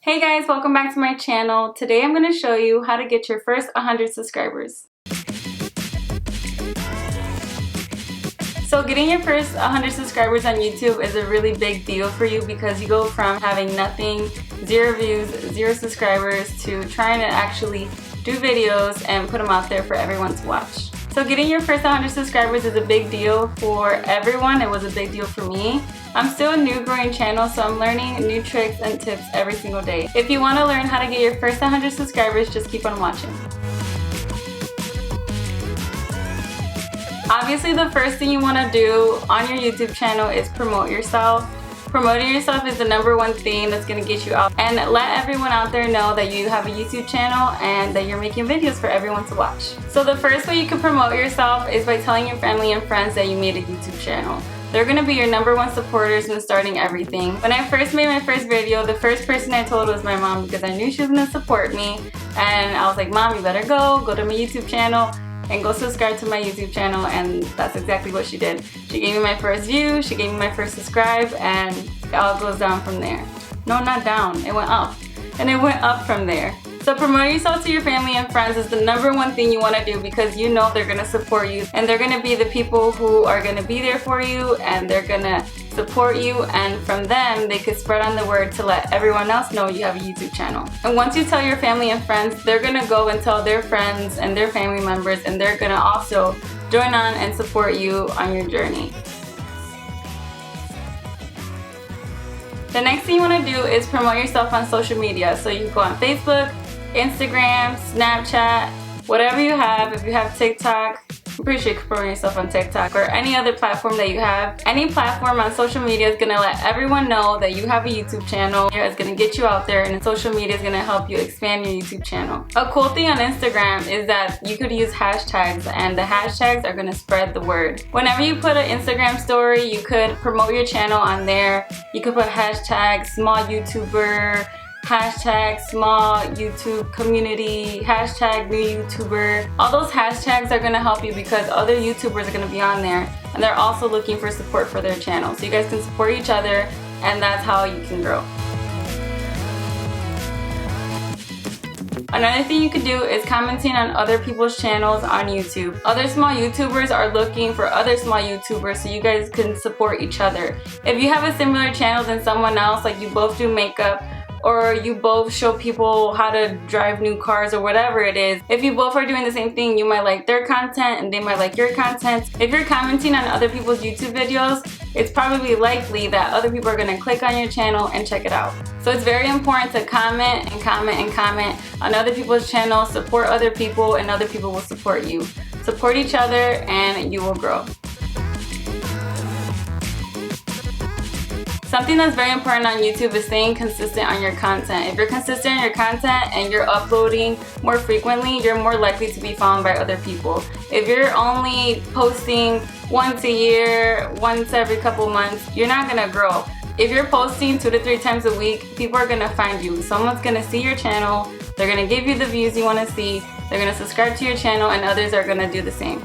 Hey guys, welcome back to my channel. Today I'm going to show you how to get your first 100 subscribers. So getting your first 100 subscribers on YouTube is a really big deal for you because you go from having nothing, 0 views, 0 subscribers to trying to actually do videos and put them out there for everyone to watch. So getting your first 100 subscribers is a big deal for everyone. It was a big deal for me. I'm still a new growing channel, so I'm learning new tricks and tips every single day. If you want to learn how to get your first 100 subscribers, just keep on watching. Obviously, the first thing you want to do on your YouTube channel is promote yourself. Promoting yourself is the #1 thing that's going to get you out and let everyone out there know that you have a YouTube channel and that you're making videos for everyone to watch. So the first way you can promote yourself is by telling your family and friends that you made a YouTube channel. They're going to be your #1 supporters in starting everything. When I first made my first video, the first person I told was my mom because I knew she was going to support me, and I was like, Mom, you better go to my YouTube channel and go subscribe to my YouTube channel, and that's exactly what she did. She gave me my first view, she gave me my first subscribe, and it all goes down from there. No, not down, it went up. And it went up from there. So promoting yourself to your family and friends is the #1 thing you want to do because you know they're going to support you and they're going to be the people who are going to be there for you and they're going to support you, and from them they could spread on the word to let everyone else know you have a YouTube channel. And once you tell your family and friends, they're going to go and tell their friends and their family members, and they're going to also join on and support you on your journey. The next thing you want to do is promote yourself on social media. So you can go on Facebook, Instagram, Snapchat, whatever you have. If you have TikTok, I'm pretty sure you can promote yourself on TikTok or any other platform that you have. Any platform on social media is going to let everyone know that you have a YouTube channel. It's going to get you out there, and social media is going to help you expand your YouTube channel. A cool thing on Instagram is that you could use hashtags, and the hashtags are going to spread the word. Whenever you put an Instagram story, you could promote your channel on there. You could put hashtag small YouTuber, hashtag small YouTube community, hashtag new YouTuber. All those hashtags are going to help you because other YouTubers are going to be on there and they're also looking for support for their channel. So you guys can support each other, and that's how you can grow. Another thing you could do is commenting on other people's channels on YouTube. Other small YouTubers are looking for other small YouTubers, so you guys can support each other. If you have a similar channel than someone else, like you both do makeup, or you both show people how to drive new cars or whatever it is, if you both are doing the same thing, you might like their content and they might like your content. If you're commenting on other people's YouTube videos, it's probably likely that other people are going to click on your channel and check it out. So it's very important to comment and comment and comment on other people's channels, support other people, and other people will support you. Support each other and you will grow. Something that's very important on YouTube is staying consistent on your content. If you're consistent in your content and you're uploading more frequently, you're more likely to be found by other people. If you're only posting once a year, once every couple months, you're not gonna grow. If you're posting 2 to 3 times a week, people are gonna find you. Someone's gonna see your channel, they're gonna give you the views you wanna see, they're gonna subscribe to your channel, and others are gonna do the same.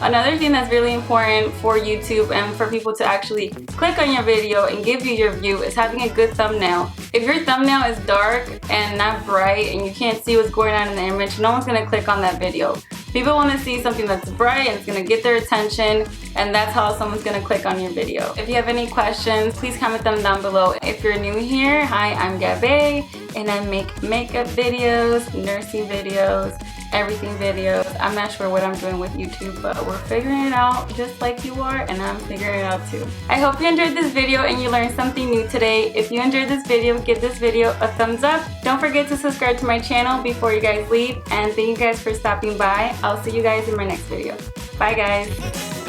Another thing that's really important for YouTube and for people to actually click on your video and give you your view is having a good thumbnail. If your thumbnail is dark and not bright and you can't see what's going on in the image, no one's going to click on that video. People want to see something that's bright and it's going to get their attention, and that's how someone's going to click on your video. If you have any questions, please comment them down below. If you're new here, hi, I'm Gabe, and I make makeup videos, nursing videos, everything videos. I'm not sure what I'm doing with YouTube, but we're figuring it out just like you are, and I'm figuring it out too. I hope you enjoyed this video and you learned something new today. If you enjoyed this video, give this video a thumbs up. Don't forget to subscribe to my channel before you guys leave, and thank you guys for stopping by. I'll see you guys in my next video. Bye guys.